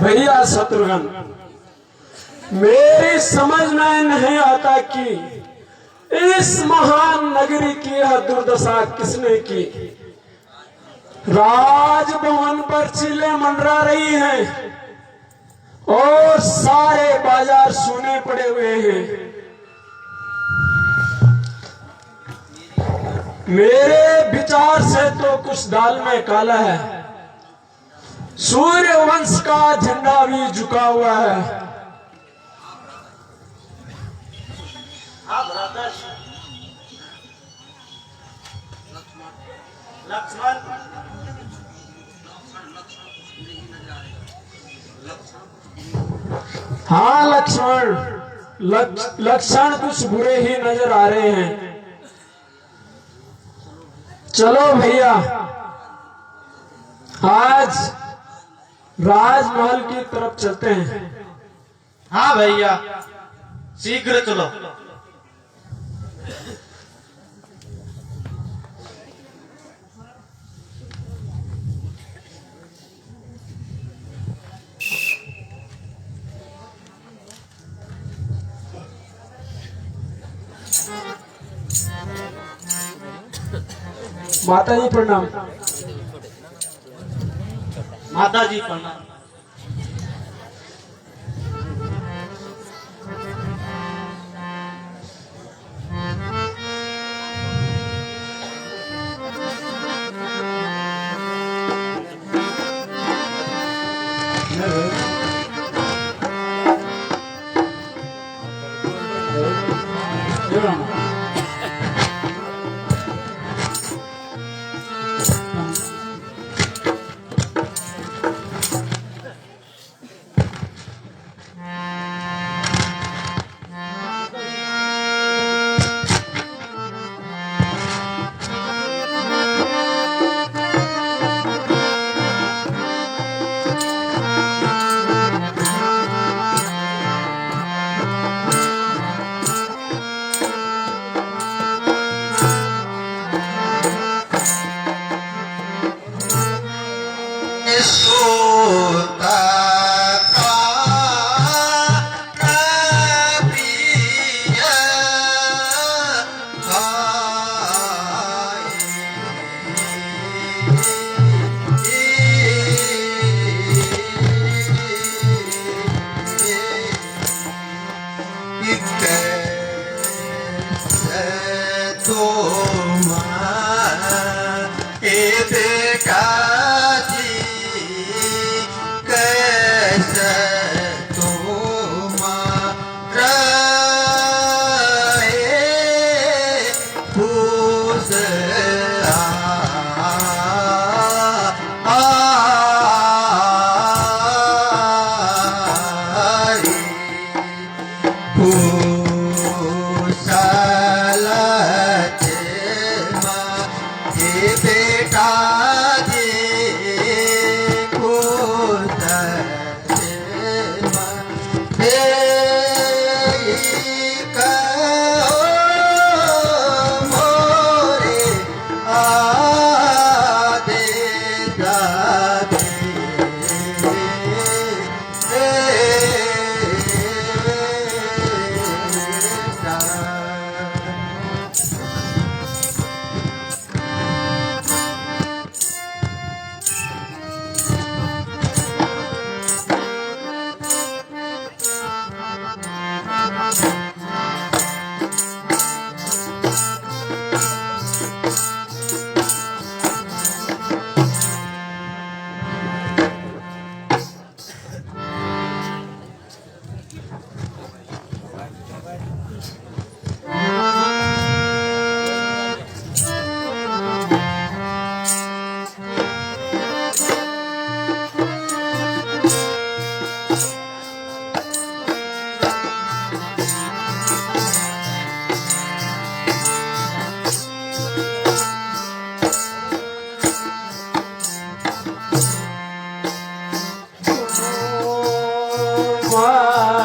भैया शत्रुघ्न, मेरी समझ में नहीं आता कि इस महान नगरी की यह दुर्दशा किसने की। राजभवन पर चिल्ले मंडरा रही हैं और सारे बाजार सूने पड़े हुए हैं। मेरे विचार से तो कुछ दाल में काला है। सूर्य वंश का झंडा भी झुका हुआ है हाँ लक्ष्मण, लक्षण कुछ बुरे ही नजर आ रहे हैं। चलो भैया, आज राजमहल की तरफ चलते हैं। हाँ भैया, शीघ्र चलो। माता जी प्रणाम। माता जी प्रणाम।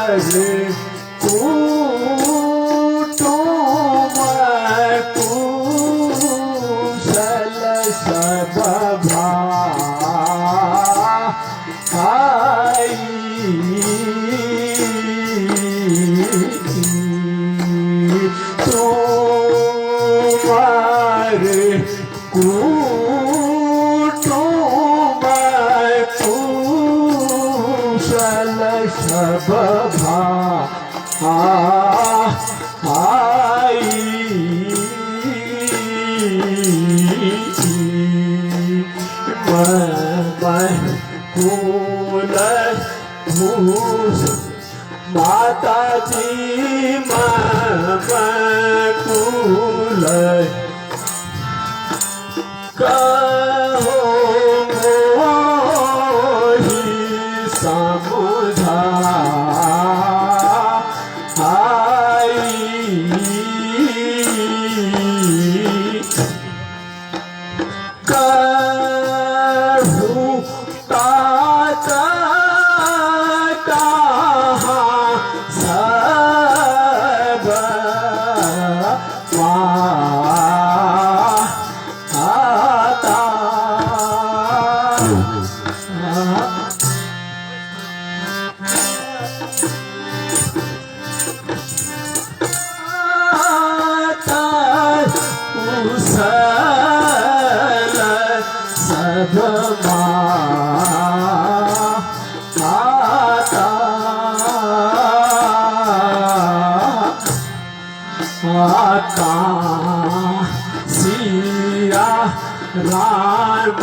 माता जी कुल कहो मोही समझा आका सिया राम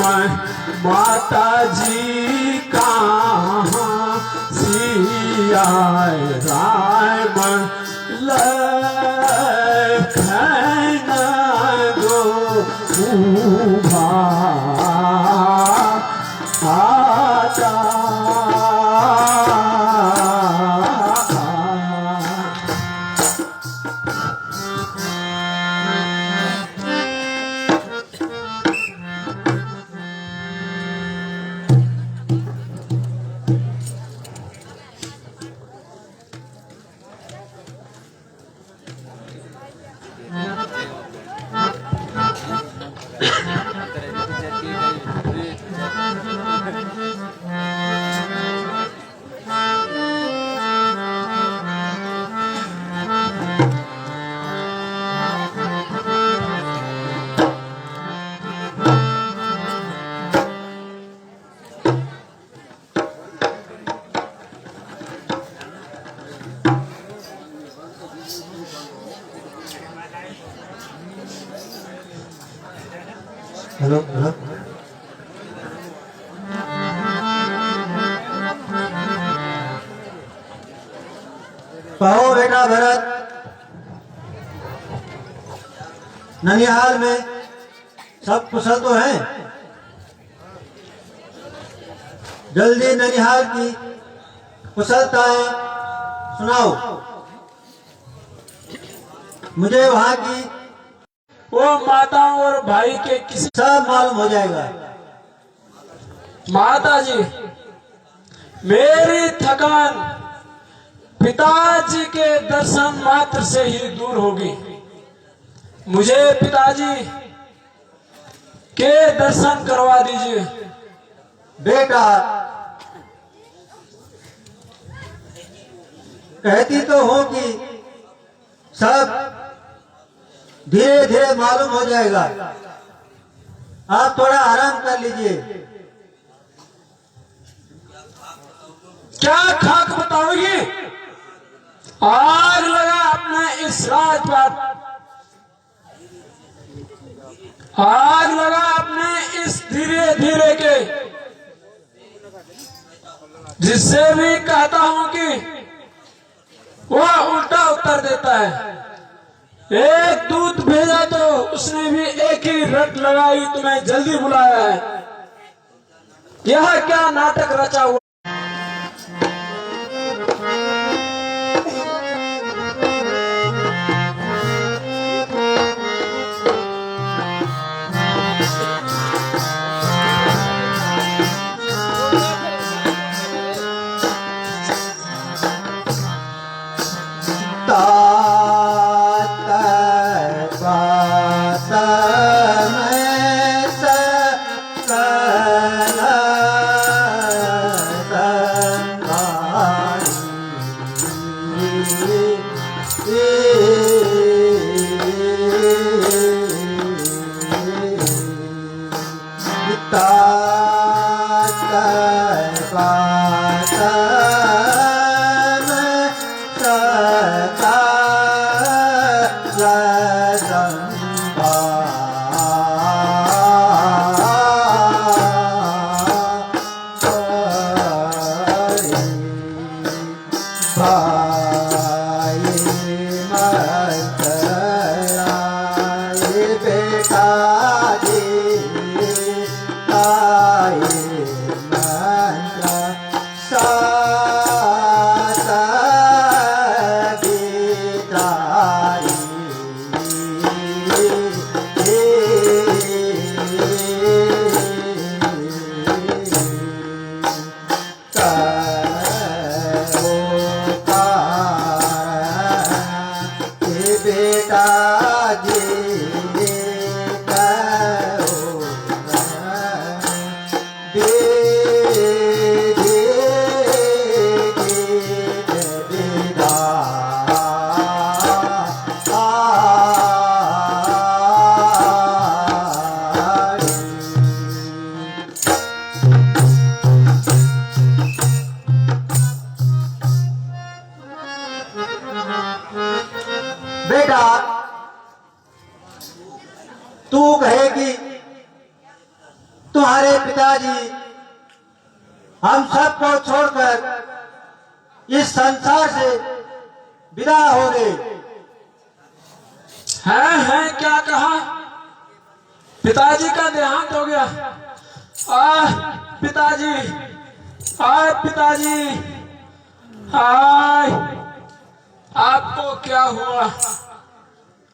माता जी कहाँ सिया राम लखन गो उभा आता हेलो हेलो कहो बेटा भरत, ननिहाल में सब कुशल तो हैं? जल्दी ननिहाल की कुशलताएं सुनाओ, मुझे वहां की वो माता और भाई के किसी सब मालूम हो जाएगा। माता जी मेरी थकान पिताजी के दर्शन मात्र से ही दूर होगी। मुझे पिताजी के दर्शन करवा दीजिए। बेटा कहती तो हो कि सब धीरे धीरे मालूम हो जाएगा, आप थोड़ा आराम कर लीजिए। क्या खाक बताओगी? आग लगा अपने इस राजपाट, आग लगा अपने इस धीरे धीरे के, जिससे भी कहता हूं कि वह उल्टा उत्तर देता है। एक दूत भेजा तो उसने भी एक ही रट लगाई, तुम्हें जल्दी बुलाया है। यह क्या नाटक रचा हुआ? बेटा बेटा तू कहेगी तुम्हारे पिताजी हम सबको छोड़कर इस संसार से विदा हो गए। है क्या कहा? पिताजी का देहांत हो गया। पिताजी, पिताजी, हाय आपको क्या हुआ?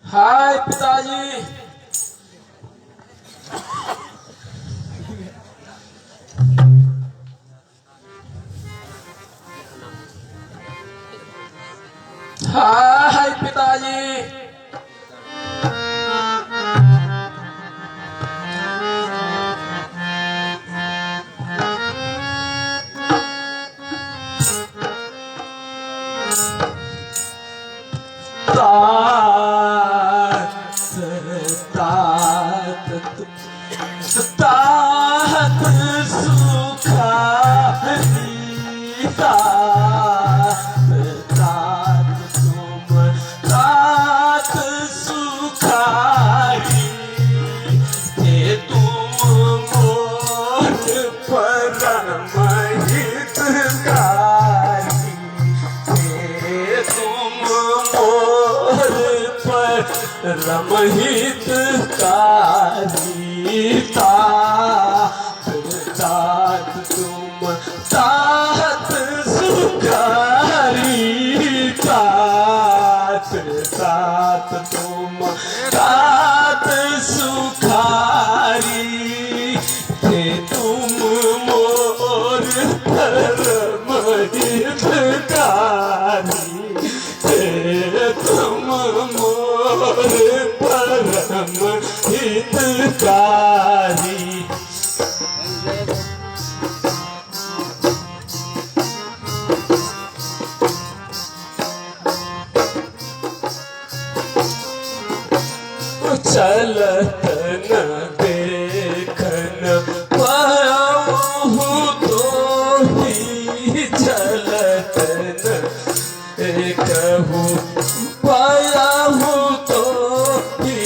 हाय पिताजी। हाय पिताजी। तात सुखा रमहित कारी तात तुम तात सुखारी तात तुम तात सुखारी थे तुम मोर रमहित कारी थे तुम परम हितकारी। चलत न देखन पाऊँ तो ही चलत न देखूँ पाया हूँ तो ही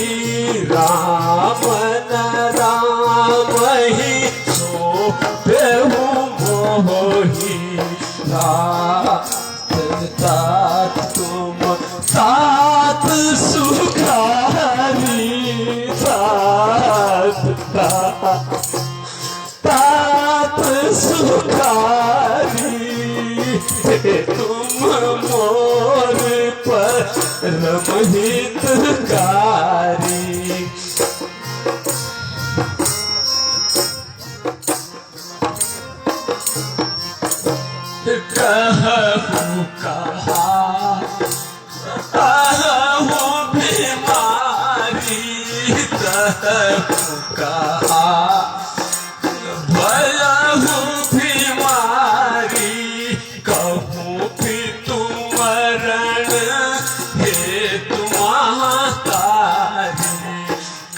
राम न राम ही सो बेहूँ मोही तात तुम तात सुखारी तात सुखारी तुम मोर परम हितकारी। कहूँ कहा बीमारी कहूँ कहा भयहूँ बीमारी कहूँ भी तुम मरण हे तुम्हारी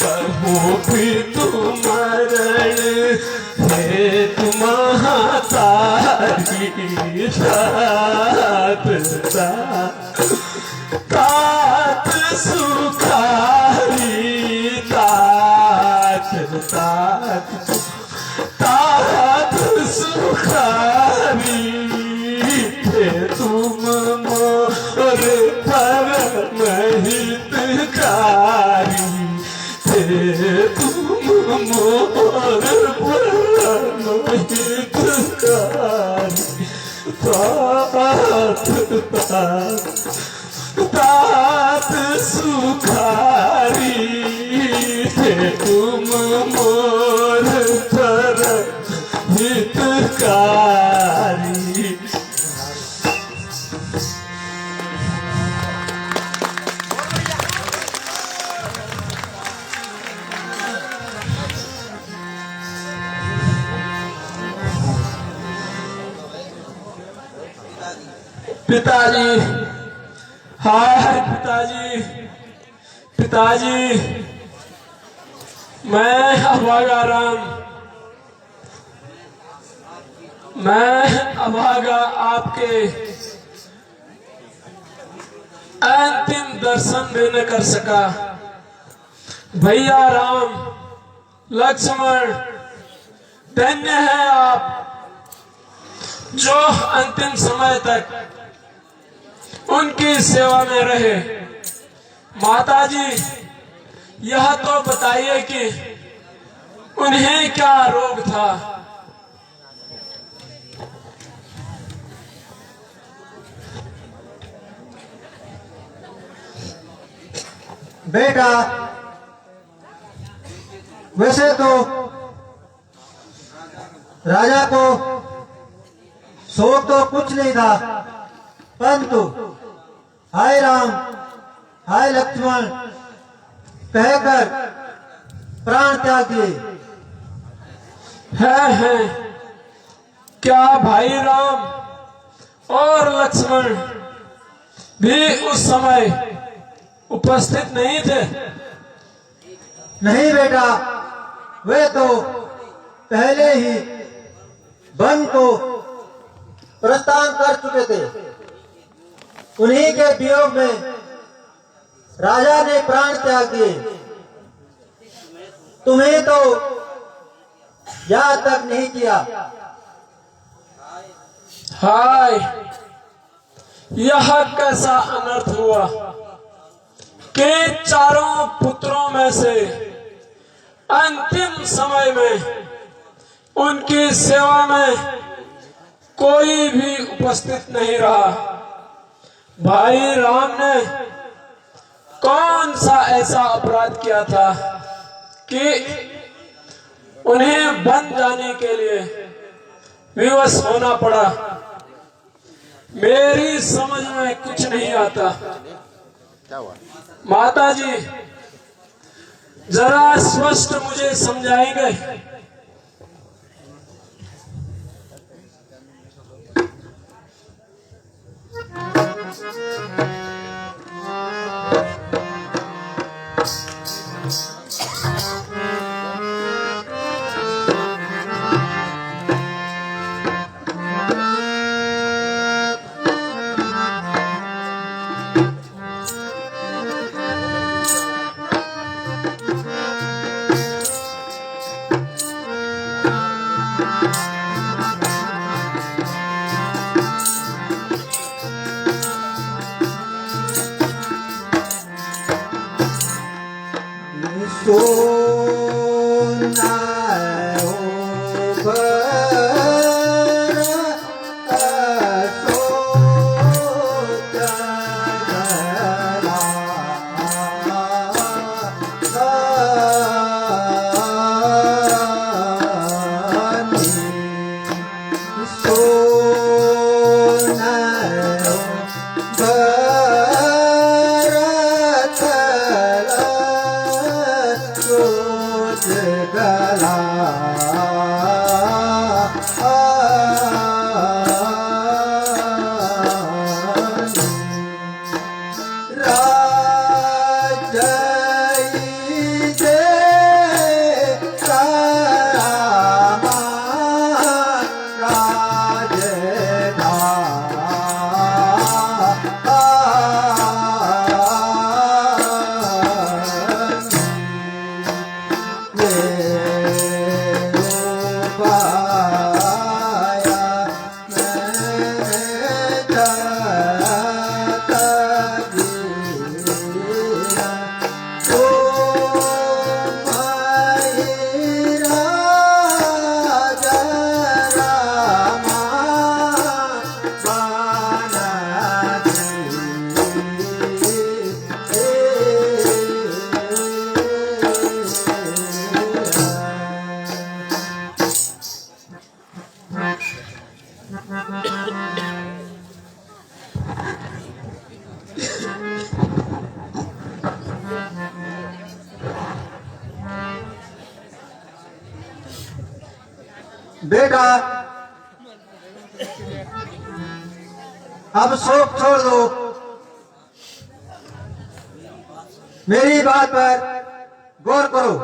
कहूँ भी तुम मरण हे तुम्हारी तात सुखारी तात सुखारी थे तुम मोर परम हितकारी थे तुम मोर परम हितकारी। तात सुखारी थे तुम मोर परम हितकारी। पिताजी, हाय पिताजी, पिताजी मैं अभागा राम, मैं अभागा आपके अंतिम दर्शन भी न कर सका। भैया राम लक्ष्मण धन्य है आप, जो अंतिम समय तक उनकी सेवा में रहे। माताजी, यह तो बताइए कि उन्हें क्या रोग था? बेटा, वैसे तो राजा को शोक तो कुछ नहीं था, परंतु हाय राम हाय लक्ष्मण कहकर प्राण त्याग दिए। है क्या भाई राम और लक्ष्मण भी उस समय उपस्थित नहीं थे? नहीं बेटा, वे तो पहले ही वन को प्रस्थान कर चुके थे। उन्हीं के वियोग में राजा ने प्राण त्याग दिए। तुम्हें तो याद तक नहीं किया। हाय, यह कैसा अनर्थ हुआ कि चारों पुत्रों में से अंतिम समय में उनकी सेवा में कोई भी उपस्थित नहीं रहा। भाई राम ने कौन सा ऐसा अपराध किया था कि उन्हें बन जाने के लिए विवश होना पड़ा? मेरी समझ में कुछ नहीं आता। माताजी, जरा स्पष्ट मुझे समझाएंगे? बेटा, अब शोक छोड़ दो। मेरी बात पर गौर करो।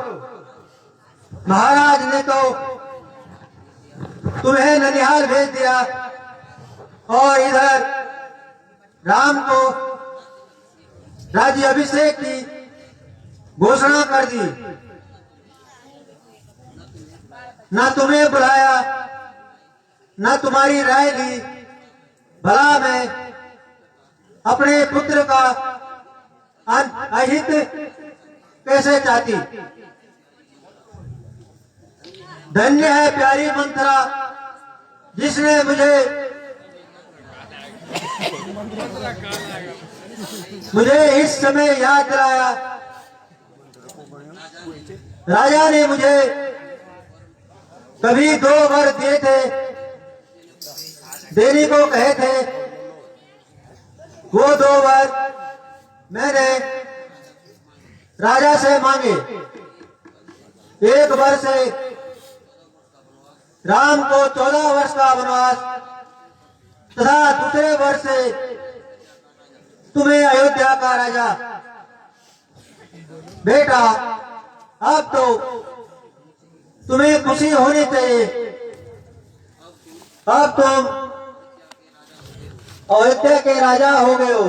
महाराज ने तो तुम्हें ननिहाल भेज दिया और इधर राम को राज्य अभिषेक की घोषणा कर दी। ना तुम्हें बुलाया, ना तुम्हारी राय ली। भला मैं अपने पुत्र का अहित कैसे चाहती। धन्य है प्यारी मंत्रा जिसने मुझे इस समय याद दिलाया। राजा ने मुझे कभी 2 वर दिए थे, देने को कहे थे। वो 2 वर मैंने राजा से मांगे। एक वर से राम को 14 वर्ष का वनवास तथा दूसरे वर्ष से तुम्हें अयोध्या का राजा। बेटा, अब तो तुम्हें खुशी होनी चाहिए। अब तुम अयोध्या के राजा हो गए हो।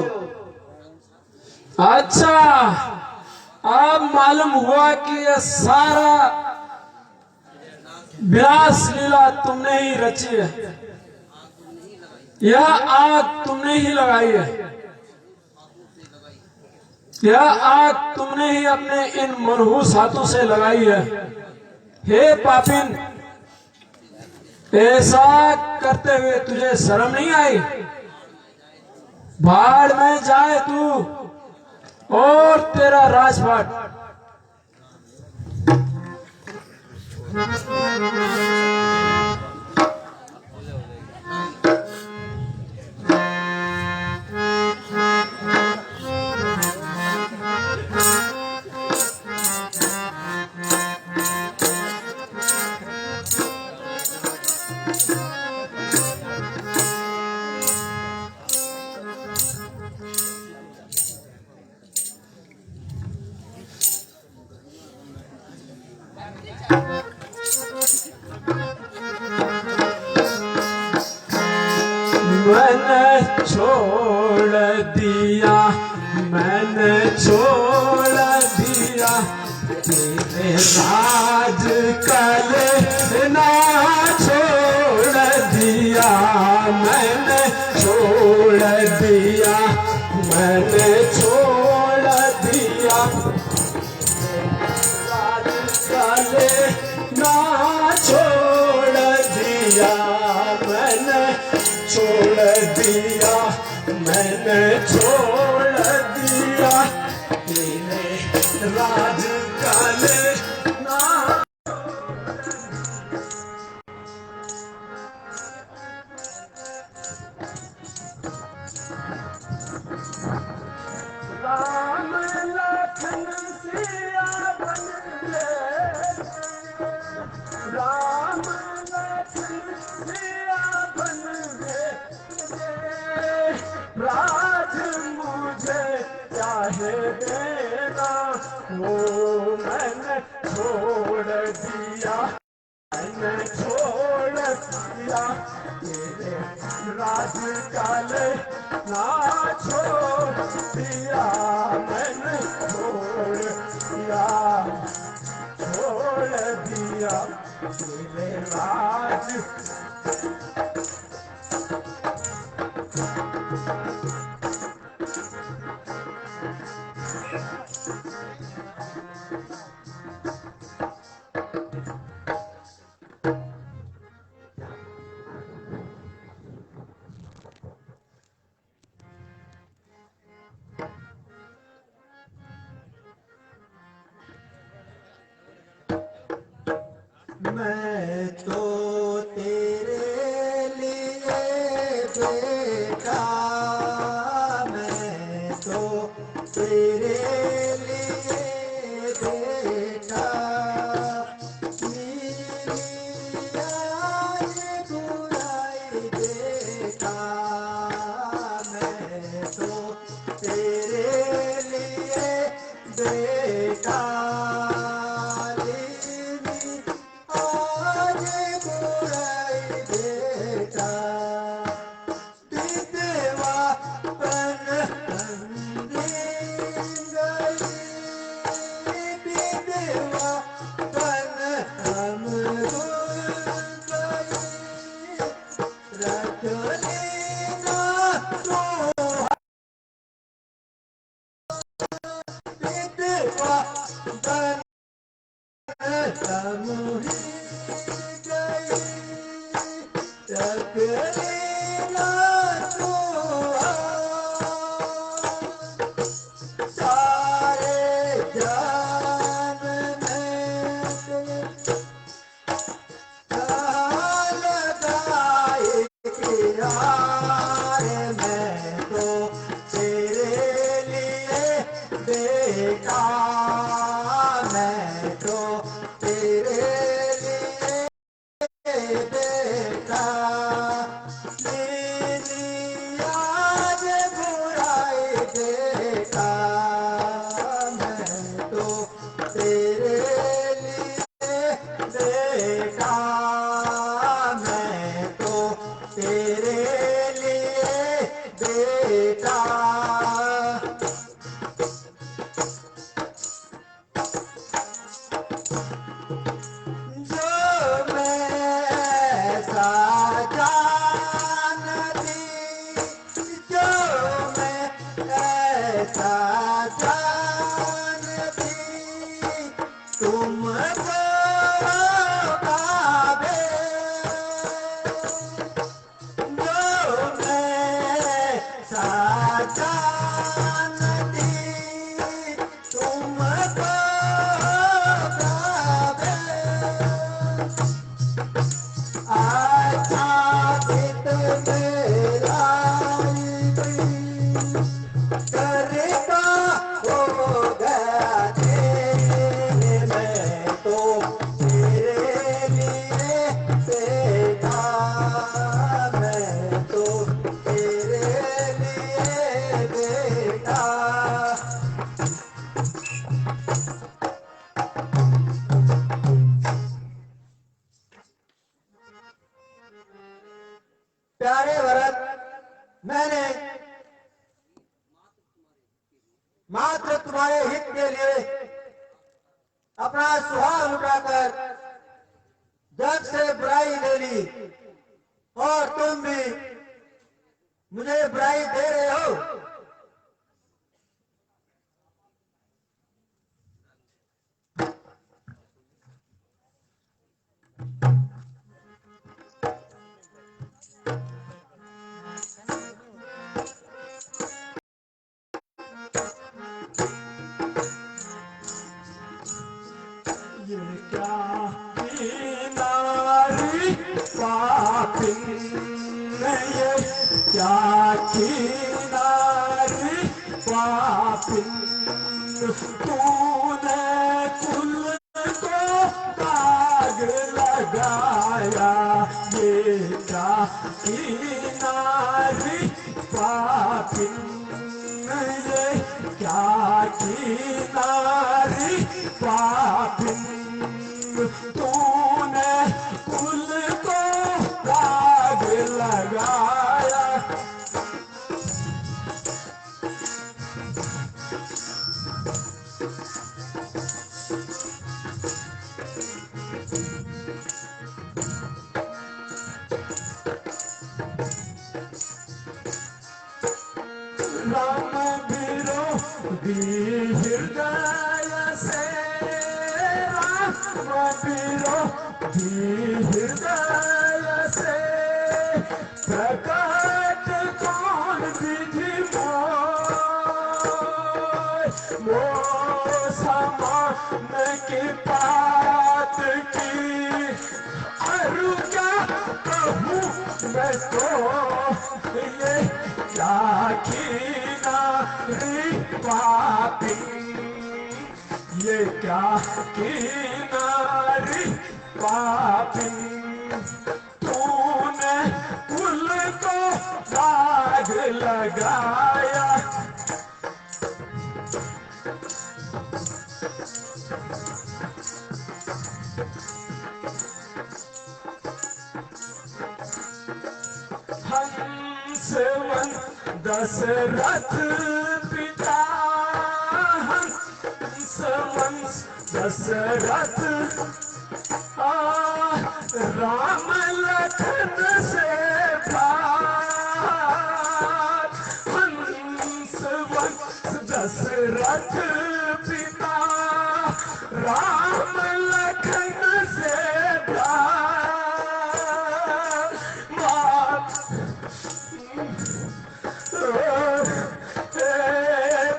अच्छा, अब मालूम हुआ कि यह सारा विलास लीला तुमने ही रची है, यह आग तुमने ही लगाई है, यह आग तुमने ही अपने इन मनहूस हाथों से लगाई है। हे पापिन, ऐसा करते हुए तुझे शर्म नहीं आई? भाड़ में जाए तू और तेरा राजपाट। मैंने छोड़ दिया, मैंने छोड़ दिया तेरे राज कल ना छोड़ दिया। मैंने छोड़ दिया, मैंने छोड़ दिया राज कल ना छोड़ दिया। मैंने छोड़ दिया, मैंने छोड़ दिया तेरे राज काले ना। राम लखन सिया बन गए, राम लखन सिया बन गए। राज मुझे चाहे देना, वो मैंने छोड़ दिया, मैंने छोड़ दिया तेरे राज काले ना छोड़ दिया। मैंने छोड़ दिया, छोड़ दिया तेरे राज। मैं तो तेरे लिए बेटा, मैं तो तेरे लिए बेटा। मेरी आज बुराई बेटा, मैं तो तेरे लिए बेटा। बेटा मैं तो तेरे लिए बेटा ले लिया जे बुराई बेटा मैं तो तेरे लिए बेटा मैं तो तेरे लिए बेटा जो मैं साजा नदी जो मैं ऐसा जानती तुमको पावे जो मैं साजा नदी तुमको पावे अच्छा चित मेरा करता हो गया तेरे मैं तो तेरे लिए बेटा मैं तो तेरे लिए बेटा प्यारे भरत मैंने मात्र तुम्हारे हित के लिए अपना सुहाग उठाकर जग से बुराई ले ली और तुम भी मुझे बुराई दे रहे हो। ये क्या नारी पापिन ये क्या नारी पापिन तूने कुल को दाग लगाया ये क्या नारी पापिन ये क्या नारी पापिन तूने कुल को दाग लगाया राम विरोधी हृदय से राम विरोधी हृदय से प्रकट कौन विधि मोह समान की बात की अरु क्या कहूँ मैं तो ये क्या नारी पापी ये क्या नारी पापी तूने कुल को दाग लगाया हंसवन दशरथ पिता हंसवन दशरथ राम लखन से भात हंसवन दशरथ पिता राम लखन से भात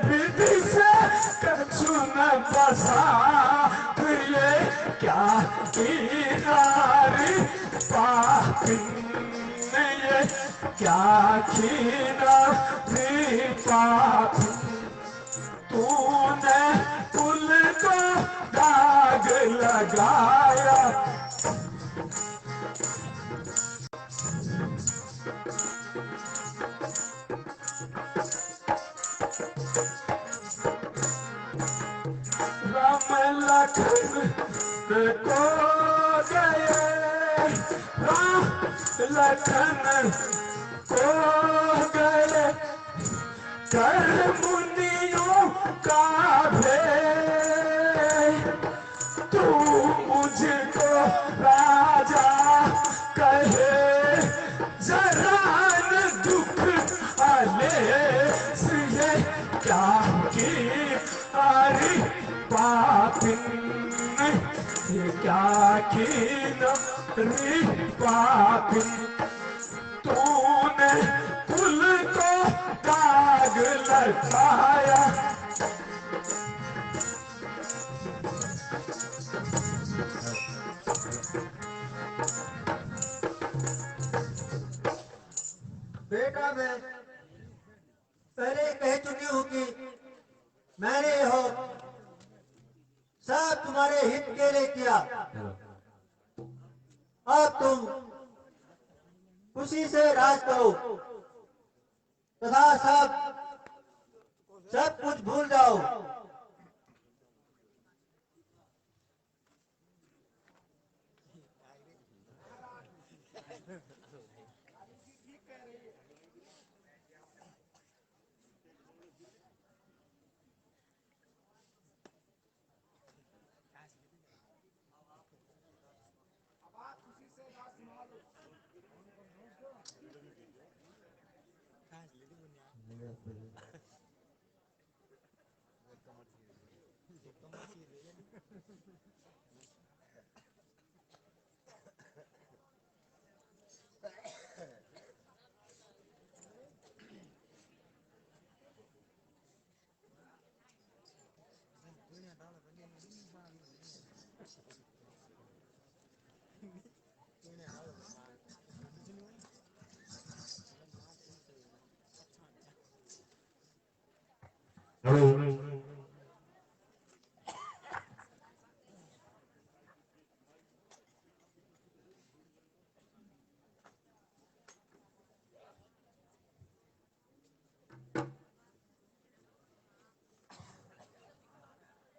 विधि से कछु न बसा ये क्या नारी पापी ये क्या नारी पापी तूने पुल को दाग लगाया। राम लखन को गए, राम लखन को गए, कर मुनियों का भेद। तू मुझको राजा कहे, जरा न दुख आले ये क्या की आरी पापिन, ये क्या की नरी पापिन। तूने पुल को दाग लगाया। बेटा मैं पहले कह चुकी हूं कि मैंने हो सब तुम्हारे हित के लिए किया। अब तुम खुशी से राज करो तथा सब कुछ भूल जाओ।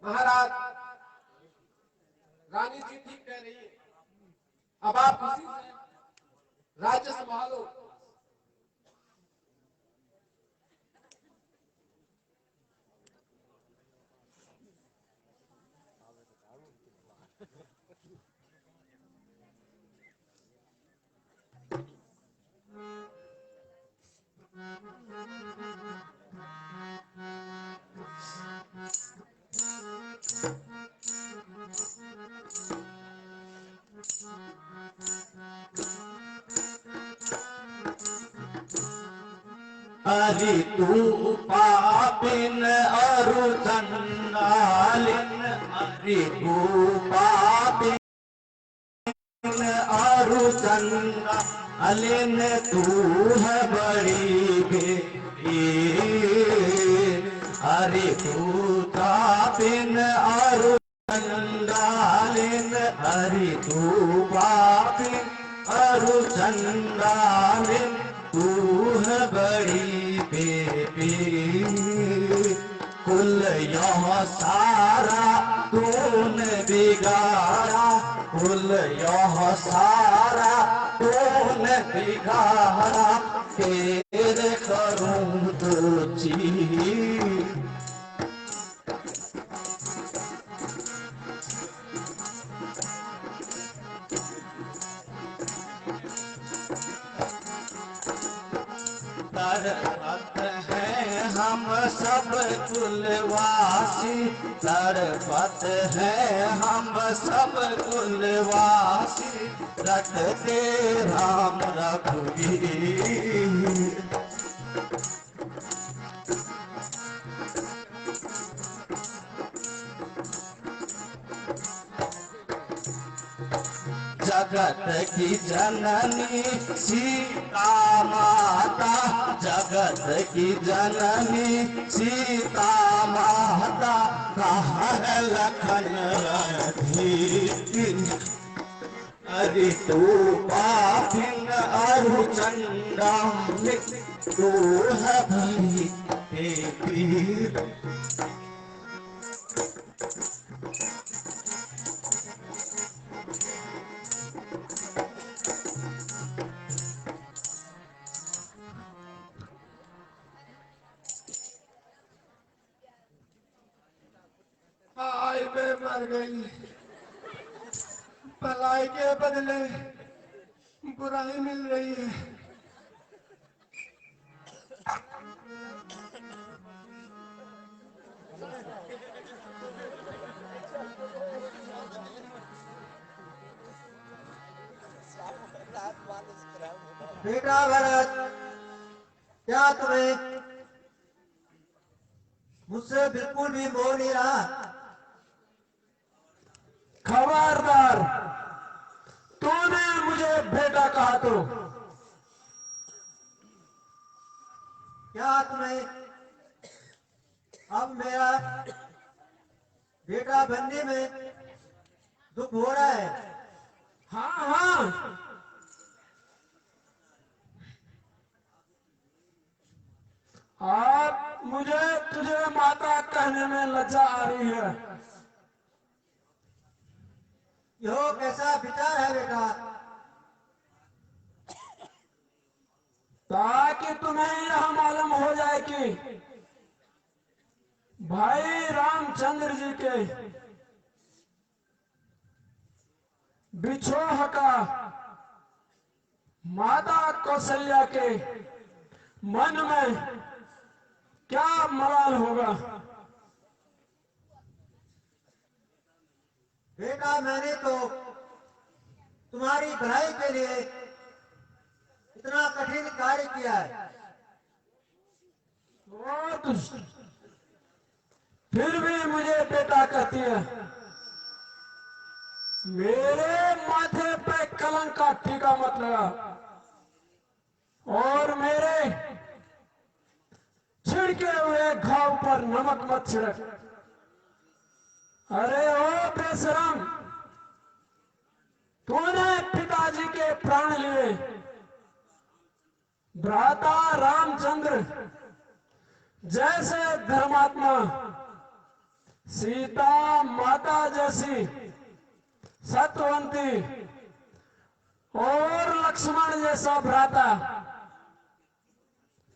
महाराज, रानी जी ठीक कह रही है। अब आप खुशी से राज्य संभालो। हरि तू पापिन अरु चंडालिन, हरि तू पापिन अरु चंडालिन, तू है बड़ी बेटी। हरि तू पापिन अरु चंडालिन, हरि तू पापिन अरु चंडालिन, तू है बड़ी बेटी। कुल यह सारा तूने बिगाड़ा, कुल यह सारा तूने बिगाड़ा, तेरे करूं तुझी। तड़पत हैं हम सब कुलवासी, तड़पत हैं हम सब कुलवासी, रटते राम रघुवीर। जगत की जननी सीता माता, जगत की जननी सीता माता, लखन अधीर अरे तू पापिन अरु चंदा तू है भाई हे पीर हाय मैं मर गई। भलाई के बदले बुराई मिल रही है। बेटा भरत, क्या तुम्हें मुझसे बिल्कुल भी मोह नहीं रहा? खबरदार, तूने मुझे बेटा कहा तो क्या तुम्हें अब मेरा बेटा बनने में दुख हो रहा है? हाँ हाँ, अब मुझे तुझे माता कहने में लज्जा आ रही है। यह कैसा विचार है बेटा? ताकि तुम्हें यह मालूम हो जाए कि भाई रामचंद्र जी के बिछोह का माता कौशल्या के मन में क्या मलाल होगा। बेटा, मैंने तो तुम्हारी भलाई के लिए इतना कठिन कार्य किया है, और फिर भी मुझे बेटा कहती है। मेरे माथे पे कलंक का टीका मत लगा और मेरे छिड़के हुए घाव पर नमक मत छिड़क। अरे ओ बेशरम, तूने पिताजी के प्राण लिए, भ्राता रामचंद्र जैसे धर्मात्मा, सीता माता जैसी सत्यवंती और लक्ष्मण जैसा भ्राता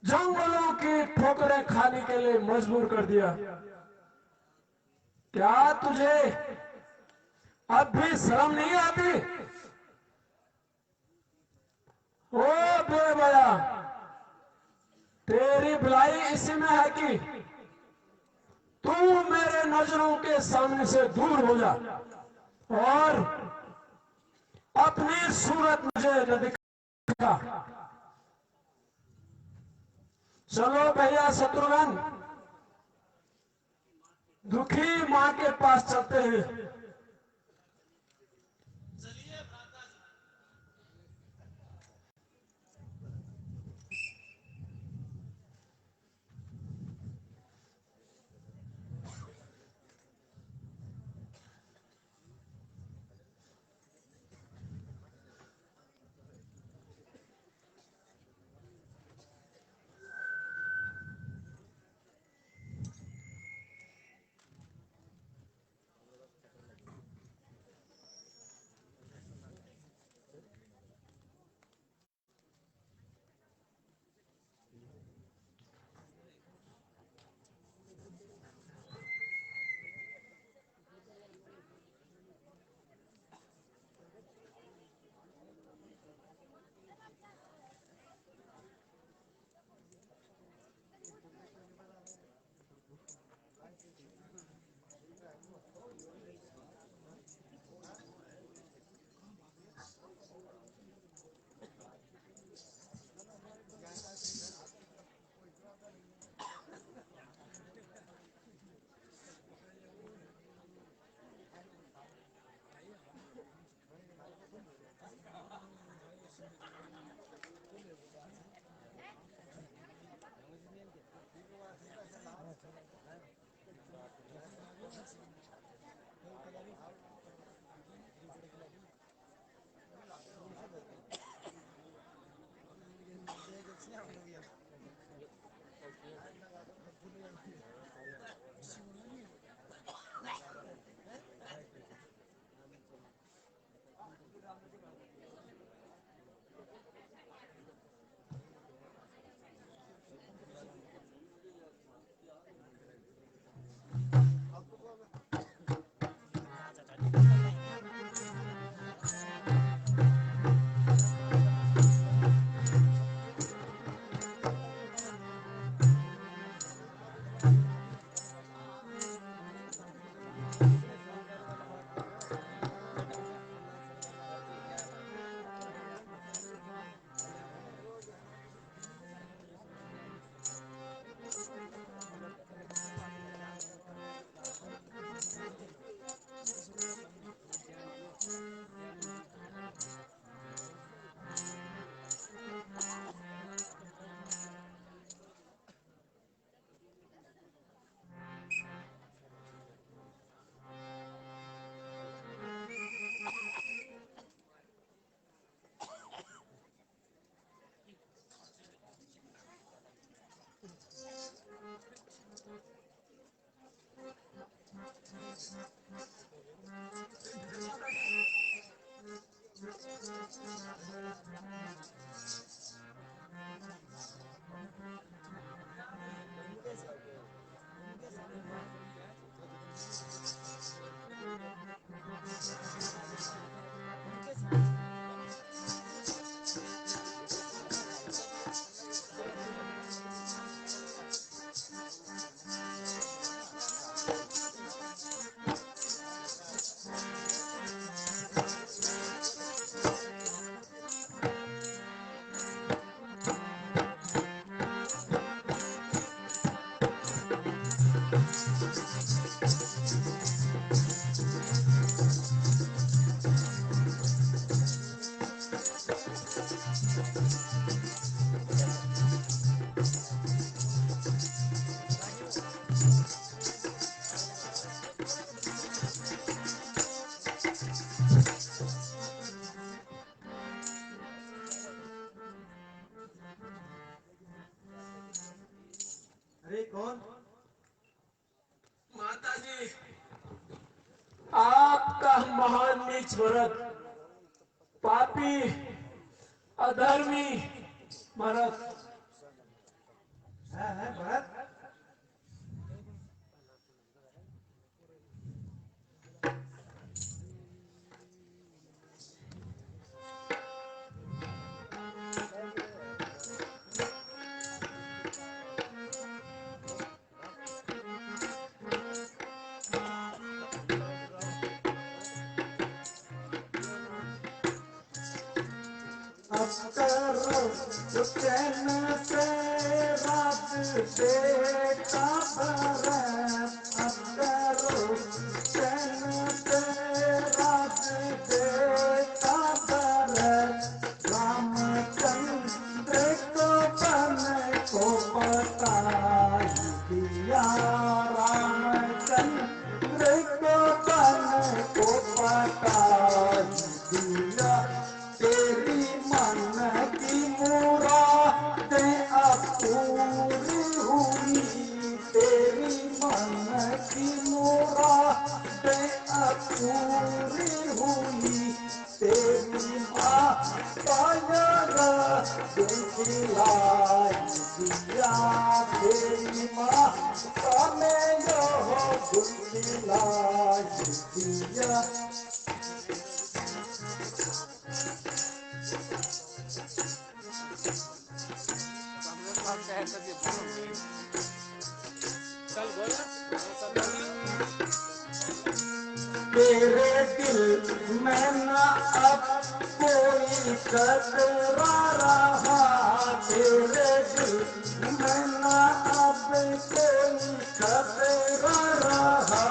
जंगलों की ठोकरें खाने के लिए मजबूर कर दिया। क्या तुझे अब भी शर्म नहीं आती? ओ बेबया, तेरी भलाई इसी में है कि तू मेरे नजरों के सामने से दूर हो जा और अपनी सूरत मुझे न दिखा। चलो भैया शत्रुघ्न, दुखी मां के पास चलते हैं। अरे कौन? माता जी, आपका महान नीच भरत, पापी अधर्मी भरत। है भरत। अब करो तो चैन से रात देखा भरत। अब करो चैन से रात देखा भरत। रामचंद्र को बन को बताई दिया। रामचंद्र को बन को बताई दिया। तेरी मन की मुरादें अब पूरी हुई। तेरी मन की मुरादें अब पूरी हुई। तेरी माँ पायरा दिलाई दिया। तेरी माँ में यो दिलाई दिया। तेरे दिल में न अब कोई कतरा रहा। तेरे दिल में न अब कोई कतरा रहा।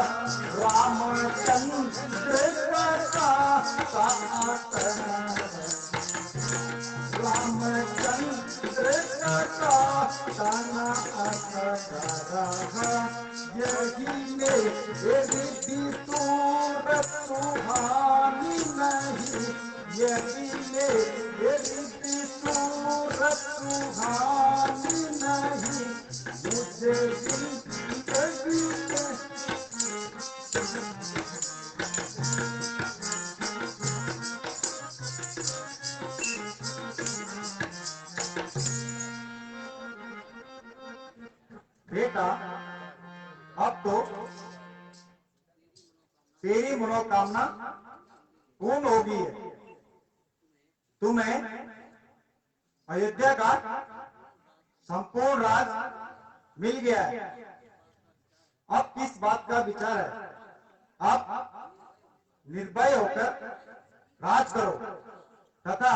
रामचंद्र का रामचंद्र का ताना रहा। यही मेरी सूरत सुहानी नहीं। यही मेरी सूरत सुहानी नहीं मुझे जिंदगी में। बेटा अब तो तेरी मनोकामना पूर्ण होगी है। तुम्हें अयोध्या का संपूर्ण राज मिल गया है। अब किस बात का विचार है? अब निर्भय होकर राज करो तथा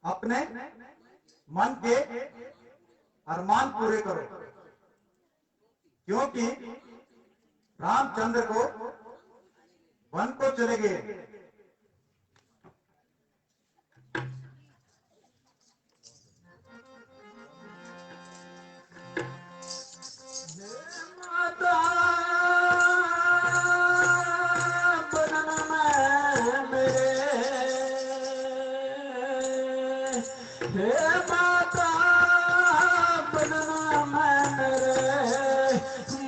अपने मन के अरमान पूरे करो, क्योंकि रामचंद्र को वन को चले गए। माता बनन में मेरे, हे माता बनन में मेरे,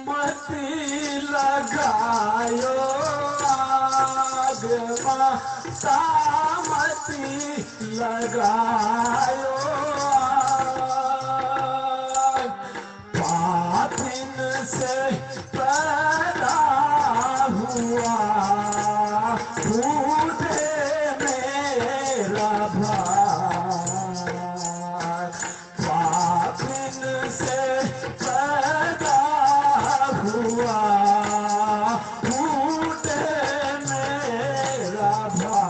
मती लगायो आग, माता मती लगायो आग। पाथिन से पैदा हुआ बूढ़े मेरा भाई, पाथिन से पैदा हुआ बूढ़े मेरा भाई।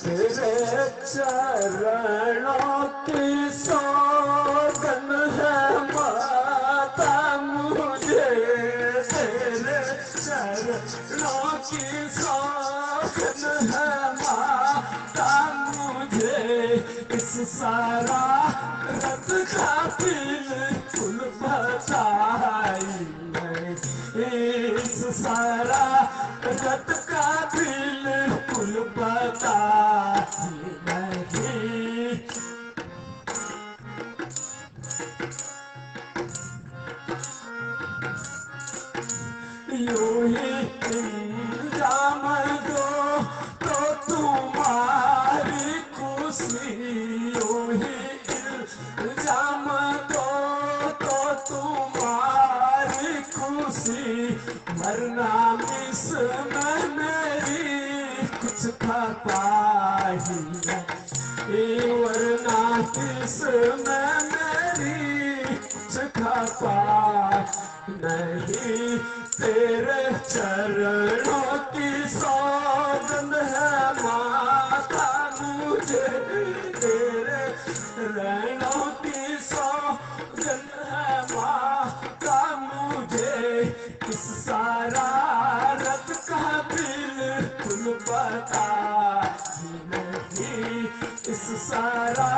तेरे चरणों की सौगंध है माता मुझे, तेरे चरणों की सौगंध है माता मुझे, इस सारा रत का बिल्कुल बताई नहीं, इस सारा रत का बिल्कुल बताई नहीं। यूं ही इंजाम दो तो तुम्हारी खुशी, यूं ही इंजाम दो तो तुम्हारी खुशी, वरना इसमें मेरी कुछ खपाही नहीं, वरना इसमें मेरी कुछ खपाही नहीं। तेरे चरणों की सौगंध है माता मुझे, तेरे चरणों की सौगंध है माता मुझे, इस सारा रत का बिल्कुल पता नहीं, इस सारा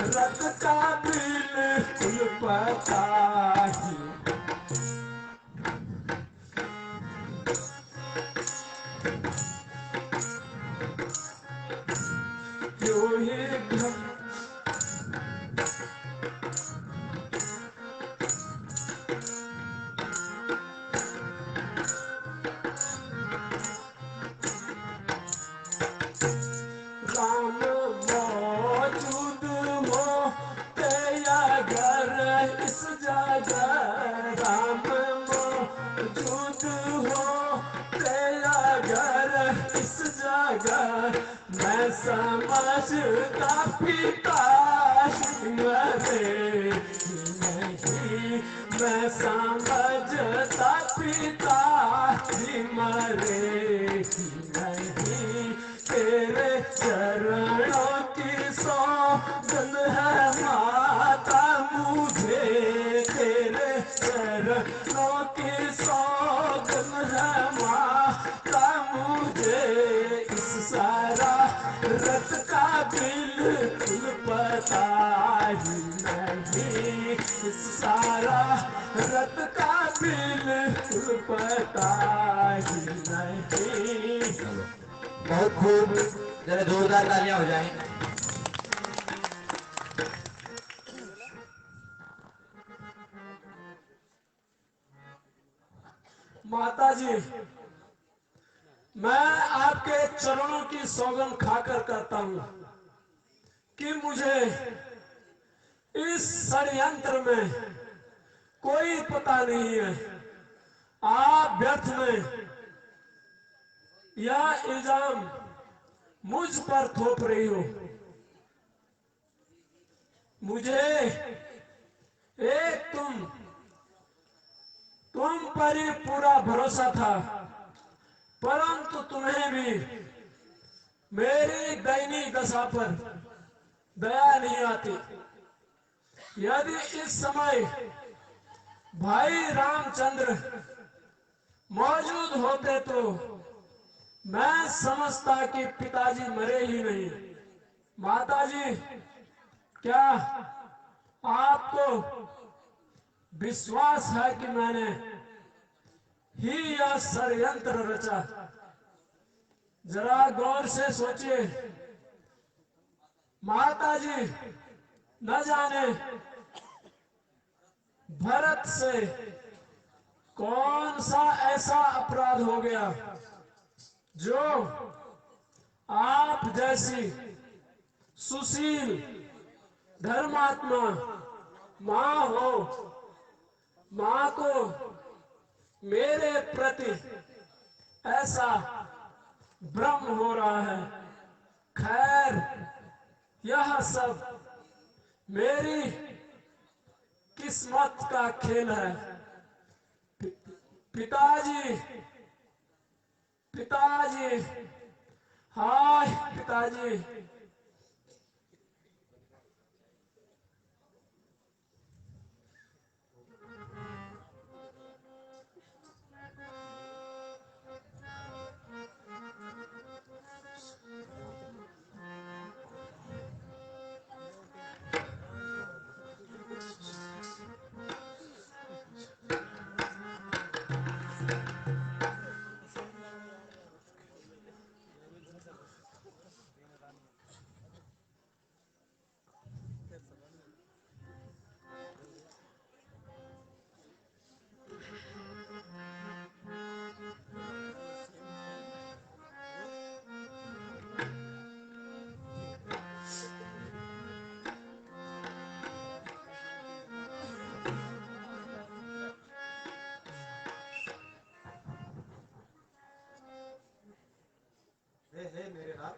रत का बिल्कुल पता ही। यूं ही राम मौजूद हो तेरा घर इस जगह, राम मौजूद हो तेरा घर इस जगह, मैं समझता पिता मरे नहीं, मैं समझता पिता मरे नहीं। तेरे चरणों की सौगंध है माता मुझे, तेरे चरणों की सौगंध है माता मुझे, इस सारा रत का बिल पता ही नहीं, सारा रत का बिल्कुल पता ही नहीं। बहुत खूब, जरा जोरदार तालियां हो जाएं। माता जी, मैं आपके चरणों की सौगंध खाकर करता हूं कि मुझे इस षड्यंत्र में कोई पता नहीं है। आप व्यर्थ में यह इल्जाम मुझ पर थोप रही हो। मुझे एक तुम पर ही पूरा भरोसा था, परंतु तुम्हें भी मेरी दयनीय दशा पर दया नहीं आती। यदि इस समय भाई रामचंद्र मौजूद होते तो मैं समझता कि पिताजी मरे ही नहीं। माताजी, क्या आपको विश्वास है कि मैंने ही यह षड्यंत्र रचा? जरा गौर से सोचिए माताजी, न जाने भरत से कौन सा ऐसा अपराध हो गया जो आप जैसी सुशील धर्मात्मा मां हो, मां को मेरे प्रति ऐसा भ्रम हो रहा है। खैर, यह सब मेरी किस्मत का खेल है। पिताजी, पिताजी, हाय पिताजी। हे मेरे लाल,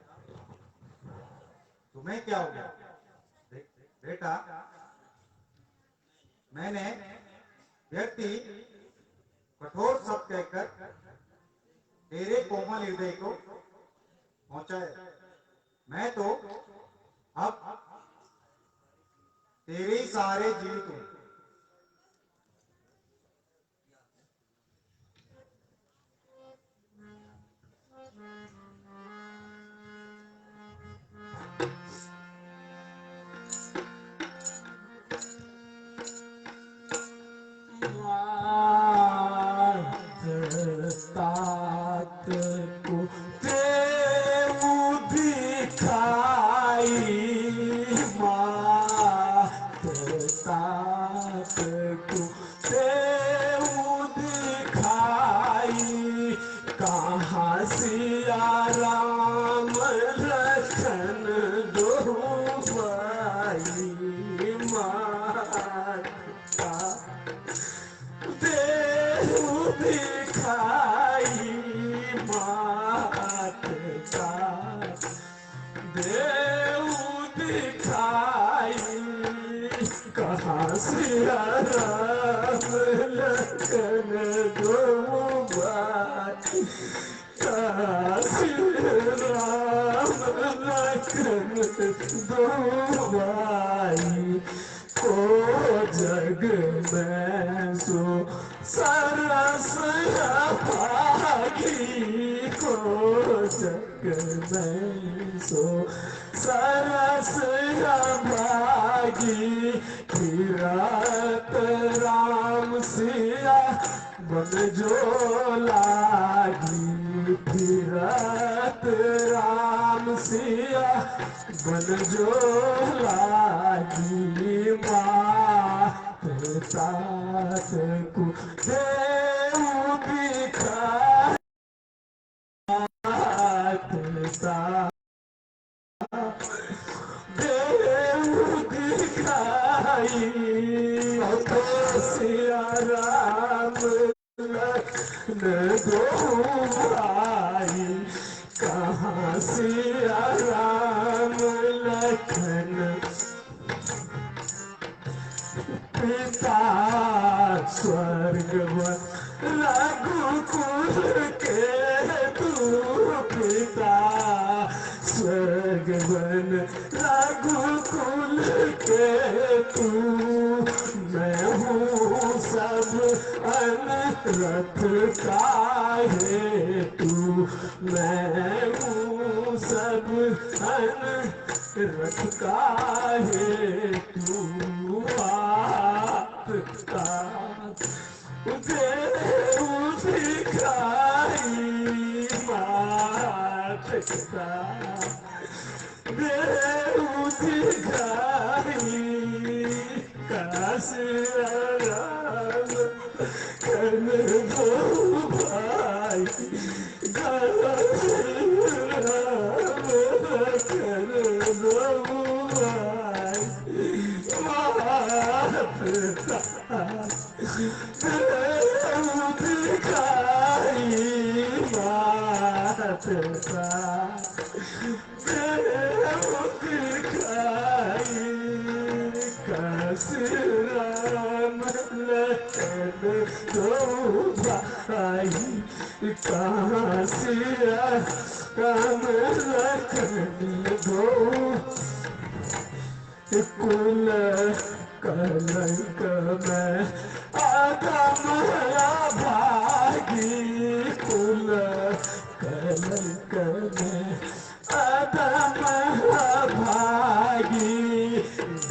तुम्हें क्या हो गया? बेटा, मैंने व्यक्ति कठोर शब्द कहकर तेरे कोमल हृदय को पहुंचाया। मैं तो अब तेरे ही सहारे जीवित हूं। तात को देव दिखाई, मात तात को देव दिखाई। कहाँ सिया राम लखन दो भाई, माता देव दिखाई, मात का देव दिखाई। कहाँ सिया राम लखन दो भाई, कहाँ सिया राम लखन दो भाई। को जग में सो सरस भागी, को जग में सो सरस भागी फिरत राम सिया बन जो लागी फिरत राम सिया बन जो लागी मात तात को देव दिखा तात देव दिखाई सिया राम लखन दो भाई कहाँ सिया राम लखन पिता स्वर्ग रघुकुल के तू पिता स्वर्ग वन रघुकुल के तू मैं हूँ सब अनरथ काहे तू मैं हूँ सब अनरथ काहे तू आपका देव दिखाई मात का देव दिखाई काशी राम कन दो भाई काशी राम कन दो भाई मात का देव दिखाई मात का देव दिखाई काशी राम लखन दो भाई काशी राम लखन दो कुल कलंक में आदम भागी कुल कलंक में आदम भागी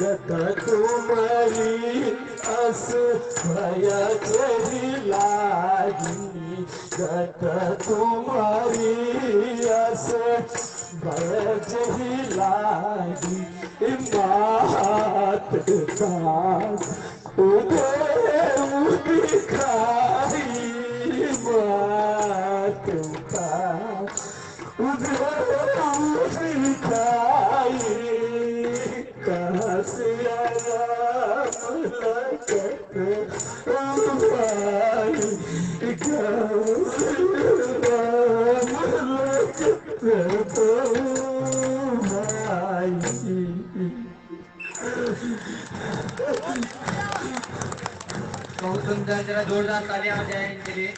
गत तुम्हारी अस भय चढ़ी लागी गत तुम्हारी अस भय चढ़ी लागी मात दास देव दिखाई मात दास देव दिखाई कहाँ से राम लखन भाई कहाँ से राम लखन भाई बहुत सुंदर, जरा जोरदार तालियां हो जाए इनके लिए।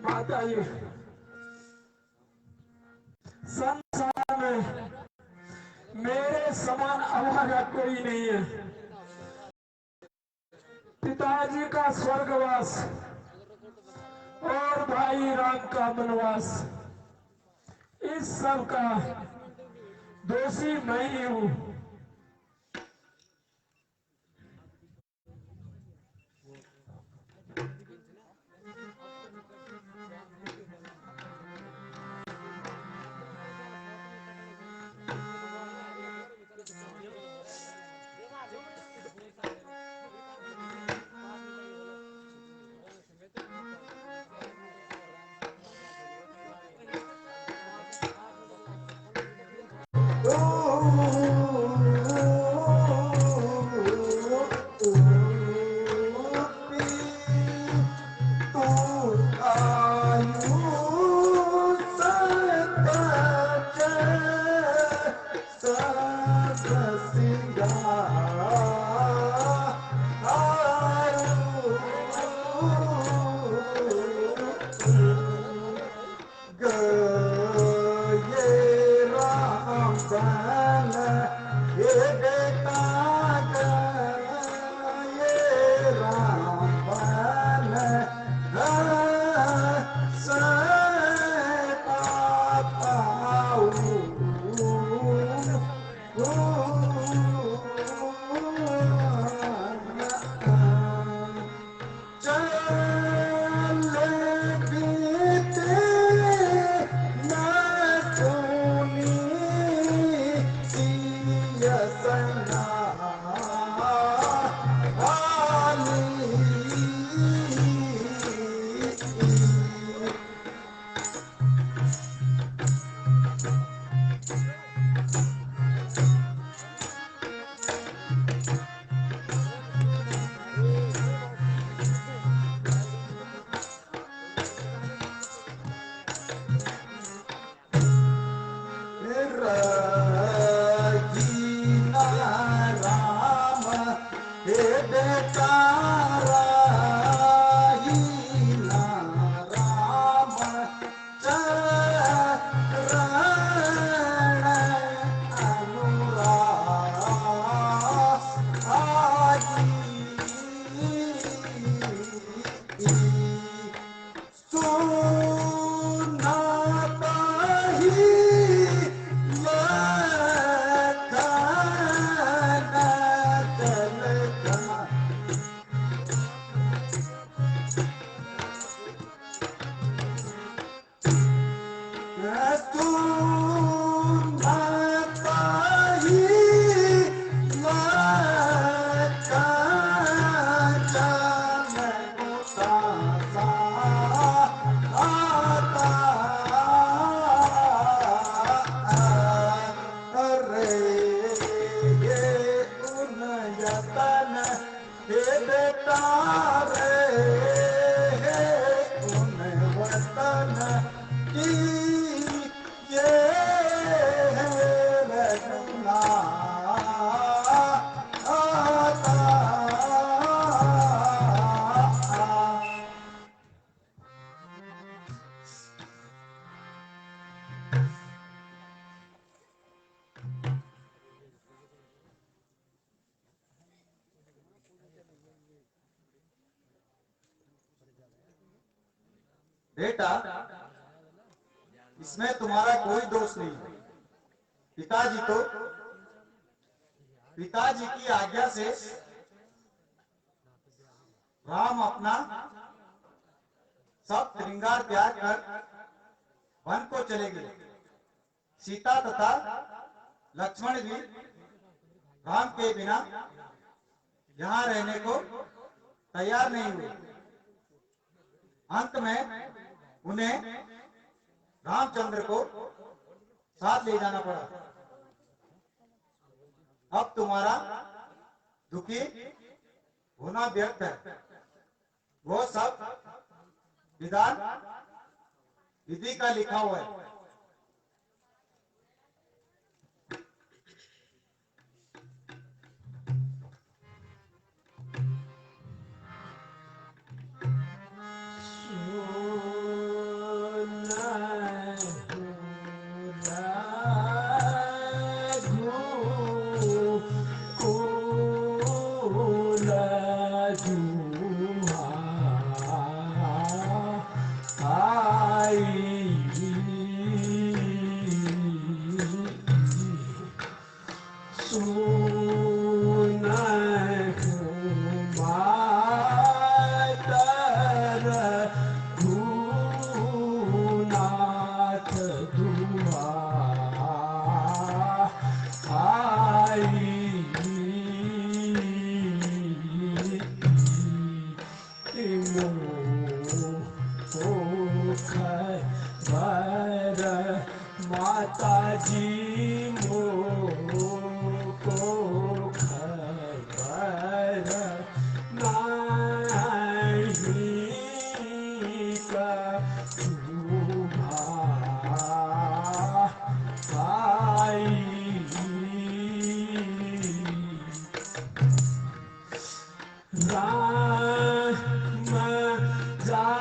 माता जी संसार में मेरे समान अभागा कोई नहीं है। पिताजी का स्वर्गवास और भाई राम का वनवास, इस सब का दोषी मैं ही हूं। सुनाता ही बेटा, इसमें तुम्हारा कोई दोष नहीं है। पिताजी की आज्ञा से राम अपना सब श्रृंगार त्याग कर वन को चले गए। सीता तथा लक्ष्मण भी राम के बिना यहाँ रहने को तैयार नहीं हुए। अंत में उन्हें रामचंद्र को साथ ले जाना पड़ा। अब तुम्हारा दुखी होना व्यर्थ है। वो सब विधान विधि का लिखा हुआ है। माता जी मोको खबर नहीं कछुआ आई। राम जा